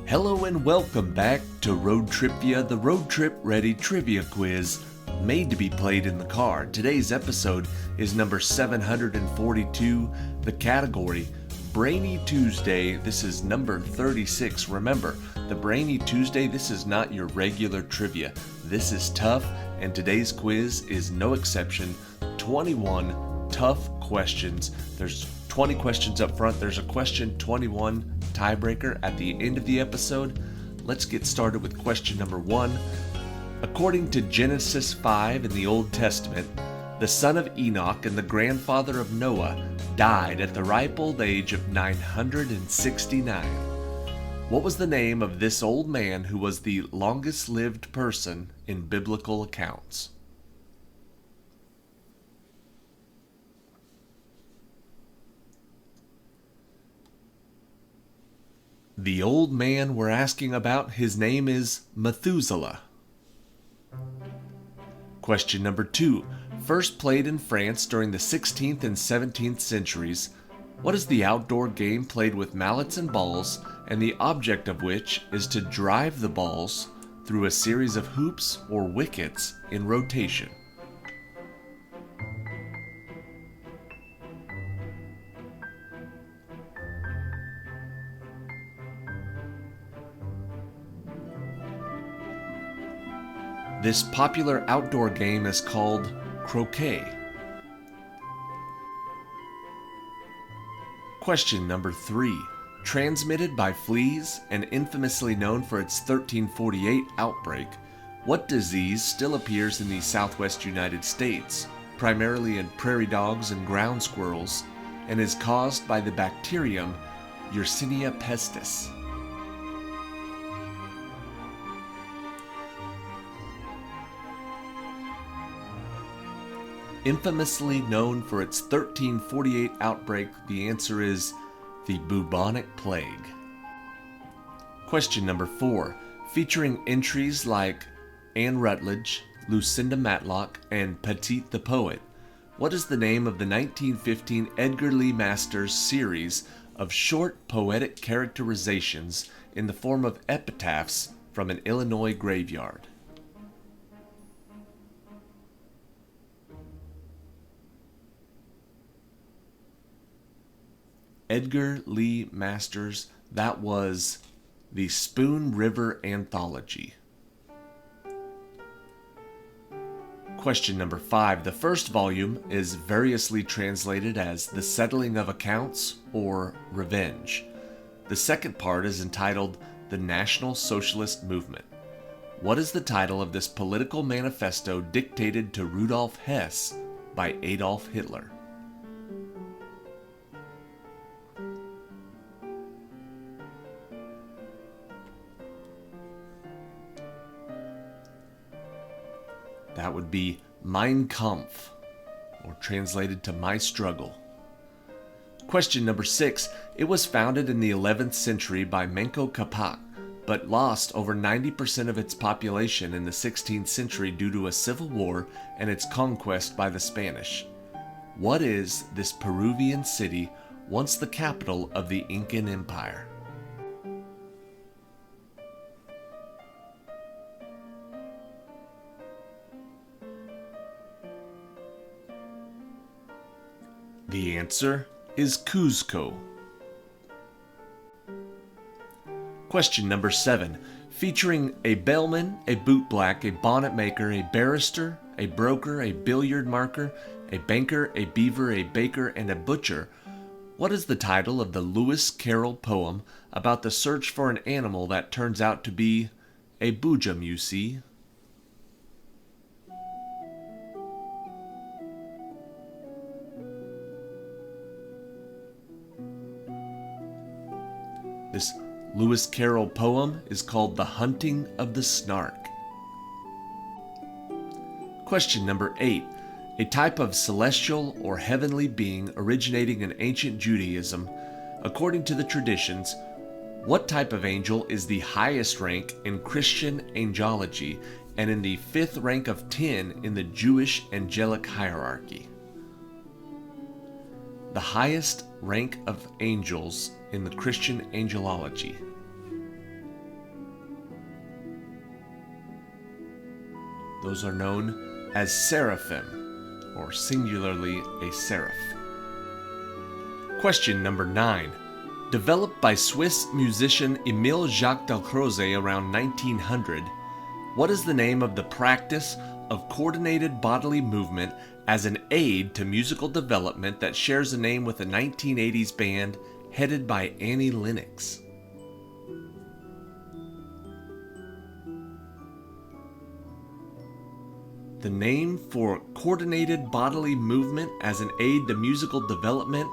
Hello and welcome back to ROADTRIpVIA, the road trip ready trivia quiz made to be played in the car. Today's episode is number 742, the category Brainy Tuesday. This is number 36. Remember, the Brainy Tuesday, this is not your regular trivia. This is tough, and today's quiz is no exception. 21 tough questions. There's 20 questions up front. There's a question 21 tiebreaker at the end of the episode. Let's get started with question number 1. According to Genesis 5 in the Old Testament, the son of Enoch and the grandfather of Noah died at the ripe old age of 969. What was the name of this old man who was the longest lived person in biblical accounts? The old man we're asking about, his name is Methuselah. Question number 2. First played in France during the 16th and 17th centuries, what is the outdoor game played with mallets and balls, and the object of which is to drive the balls through a series of hoops or wickets in rotation? This popular outdoor game is called croquet. Question number 3. Transmitted by fleas and infamously known for its 1348 outbreak, what disease still appears in the southwest United States, primarily in prairie dogs and ground squirrels, and is caused by the bacterium Yersinia pestis? Infamously known for its 1348 outbreak, the answer is the bubonic plague. Question number 4. Featuring entries like Anne Rutledge, Lucinda Matlock, and Petite the Poet, what is the name of the 1915 Edgar Lee Masters series of short poetic characterizations in the form of epitaphs from an Illinois graveyard? Edgar Lee Masters, that was the Spoon River Anthology. Question number 5. The first volume is variously translated as The Settling of Accounts or Revenge. The second part is entitled The National Socialist Movement. What is the title of this political manifesto dictated to Rudolf Hess by Adolf Hitler? That would be Mein Kampf, or translated to My Struggle. Question number 6. It was founded in the 11th century by Manco Capac, but lost over 90% of its population in the 16th century due to a civil war and its conquest by the Spanish. What is this Peruvian city, once the capital of the Incan Empire? The answer is Cuzco. Question number 7. Featuring a bellman, a bootblack, a bonnet maker, a barrister, a broker, a billiard marker, a banker, a beaver, a baker, and a butcher, what is the title of the Lewis Carroll poem about the search for an animal that turns out to be a boojum, you see? This Lewis Carroll poem is called The Hunting of the Snark. Question number 8. A type of celestial or heavenly being originating in ancient Judaism, according to the traditions, what type of angel is the highest rank in Christian angelology and in the 5th rank of 10 in the Jewish angelic hierarchy? The highest rank of angels in the Christian angelology. Those are known as seraphim, or singularly a seraph. Question number 9. Developed by Swiss musician Émile Jacques Dalcroze around 1900, what is the name of the practice of coordinated bodily movement as an aid to musical development that shares a name with a 1980s band headed by Annie Lennox? The name for coordinated bodily movement as an aid to musical development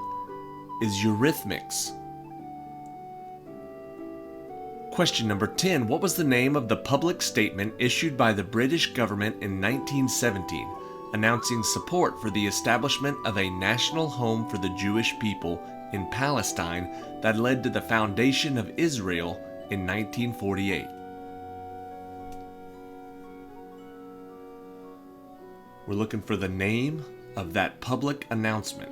is eurythmics. Question number 10. What was the name of the public statement issued by the British government in 1917, announcing support for the establishment of a national home for the Jewish people in Palestine that led to the foundation of Israel in 1948? We're looking for the name of that public announcement.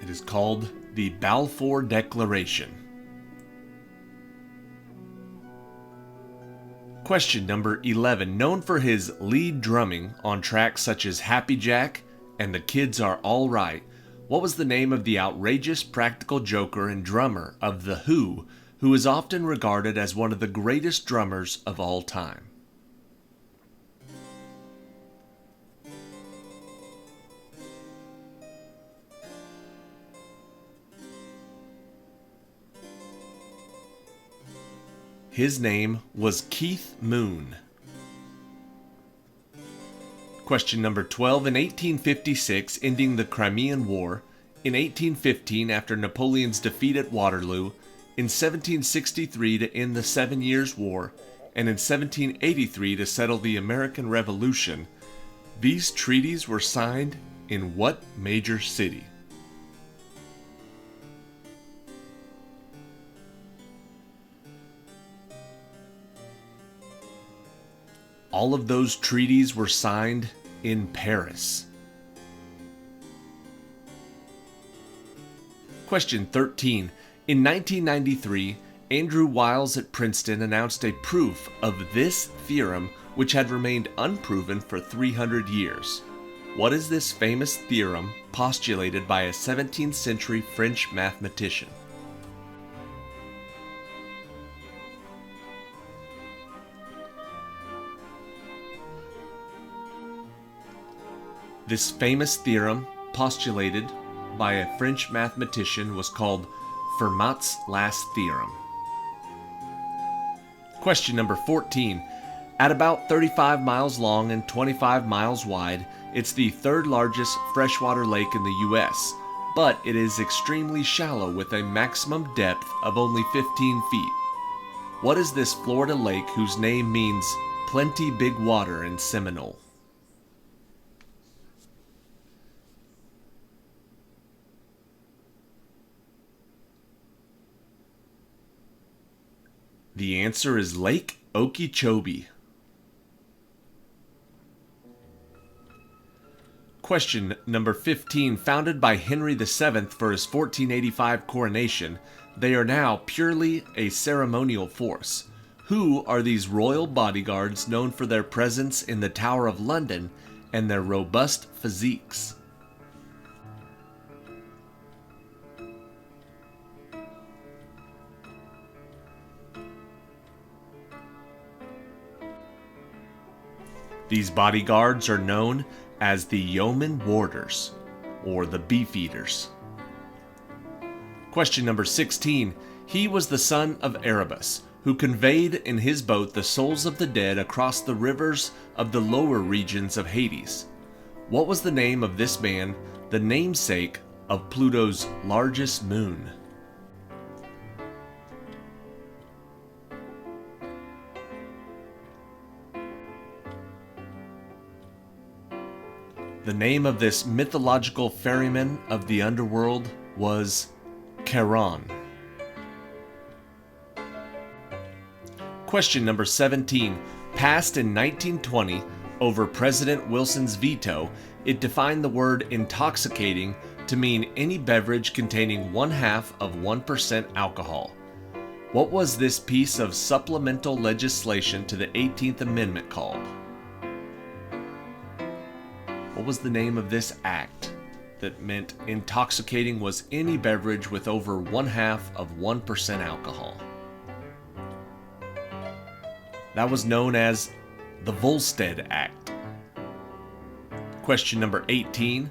It is called the Balfour Declaration. Question number 11. Known for his lead drumming on tracks such as Happy Jack and The Kids Are All Right, what was the name of the outrageous practical joker and drummer of The Who is often regarded as one of the greatest drummers of all time? His name was Keith Moon. Question number 12. In 1856, ending the Crimean War, in 1815 after Napoleon's defeat at Waterloo, in 1763 to end the 7 Years' War, and in 1783 to settle the American Revolution, these treaties were signed in what major city? All of those treaties were signed in Paris. Question 13. In 1993, Andrew Wiles at Princeton announced a proof of this theorem which had remained unproven for 300 years. What is this famous theorem postulated by a 17th century French mathematician? This famous theorem, postulated by a French mathematician, was called Fermat's last theorem. Question number 14. At about 35 miles long and 25 miles wide, it's the third largest freshwater lake in the U.S., but it is extremely shallow with a maximum depth of only 15 feet. What is this Florida lake whose name means plenty big water in Seminole? The answer is Lake Okeechobee. Question number 15. Founded by Henry VII for his 1485 coronation, they are now purely a ceremonial force. Who are these royal bodyguards known for their presence in the Tower of London and their robust physiques? These bodyguards are known as the Yeoman Warders, or the Beefeaters. Question number 16. He was the son of Erebus, who conveyed in his boat the souls of the dead across the rivers of the lower regions of Hades. What was the name of this man, the namesake of Pluto's largest moon? The name of this mythological ferryman of the underworld was Charon. Question number 17. Passed in 1920 over President Wilson's veto, it defined the word intoxicating to mean any beverage containing 0.5% alcohol. What was this piece of supplemental legislation to the 18th Amendment called? What was the name of this act that meant intoxicating was any beverage with over 0.5% alcohol? That was known as the Volstead Act. Question number 18.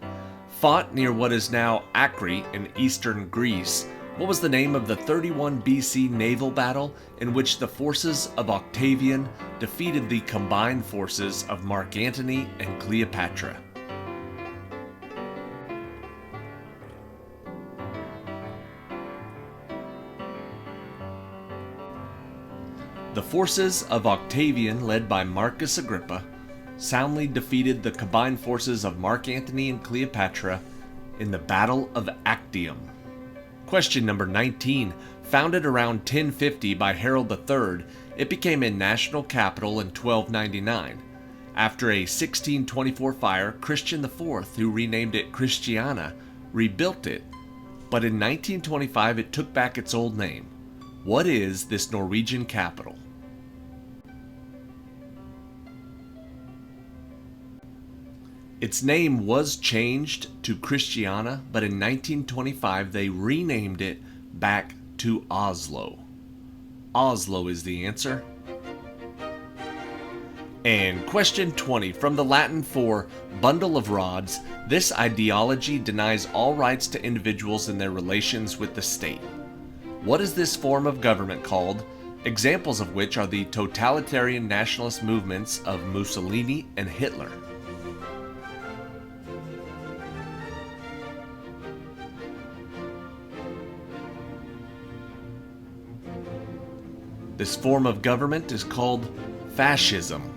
Fought near what is now Acre in eastern Greece, what was the name of the 31 BC naval battle in which the forces of Octavian defeated the combined forces of Mark Antony and Cleopatra? The forces of Octavian, led by Marcus Agrippa, soundly defeated the combined forces of Mark Antony and Cleopatra in the Battle of Actium. Question number 19. Founded around 1050 by Harold III, it became a national capital in 1299. After a 1624 fire, Christian IV, who renamed it Christiana, rebuilt it, but in 1925 it took back its old name. What is this Norwegian capital? Its name was changed to Christiana, but in 1925 they renamed it back to Oslo. Oslo is the answer. And question 20, from the Latin for bundle of rods, this ideology denies all rights to individuals in their relations with the state. What is this form of government called, examples of which are the totalitarian nationalist movements of Mussolini and Hitler? This form of government is called fascism.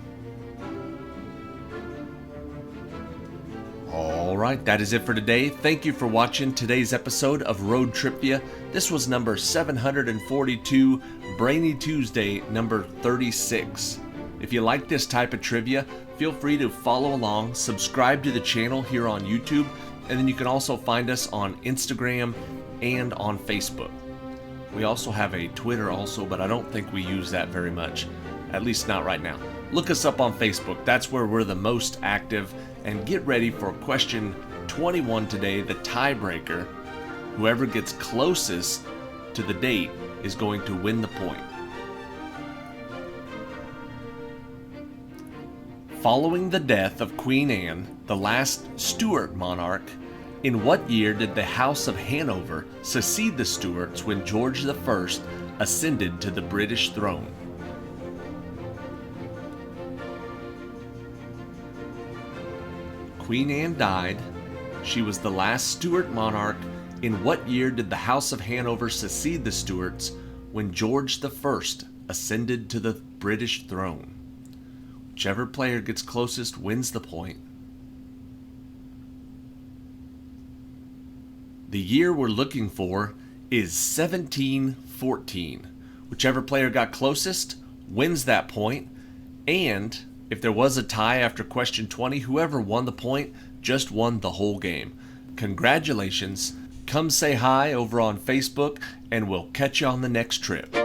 Alright, that is it for today. Thank you for watching today's episode of Road TRIpVIA. This was number 742, Brainy Tuesday, number 36. If you like this type of trivia, feel free to follow along, subscribe to the channel here on YouTube, and then you can also find us on Instagram and on Facebook. We also have a Twitter also, but I don't think we use that very much, at least not right now. Look us up on Facebook, that's where we're the most active, and get ready for question 21 today, the tiebreaker. Whoever gets closest to the date is going to win the point. Following the death of Queen Anne, the last Stuart monarch, in what year did the House of Hanover succeed the Stuarts when George I ascended to the British throne? Queen Anne died. She was the last Stuart monarch. In what year did the House of Hanover succeed the Stuarts when George I ascended to the British throne? Whichever player gets closest wins the point. The year we're looking for is 1714. Whichever player got closest wins that point, and if there was a tie after question 20, whoever won the point just won the whole game. Congratulations, come say hi over on Facebook, and we'll catch you on the next trip.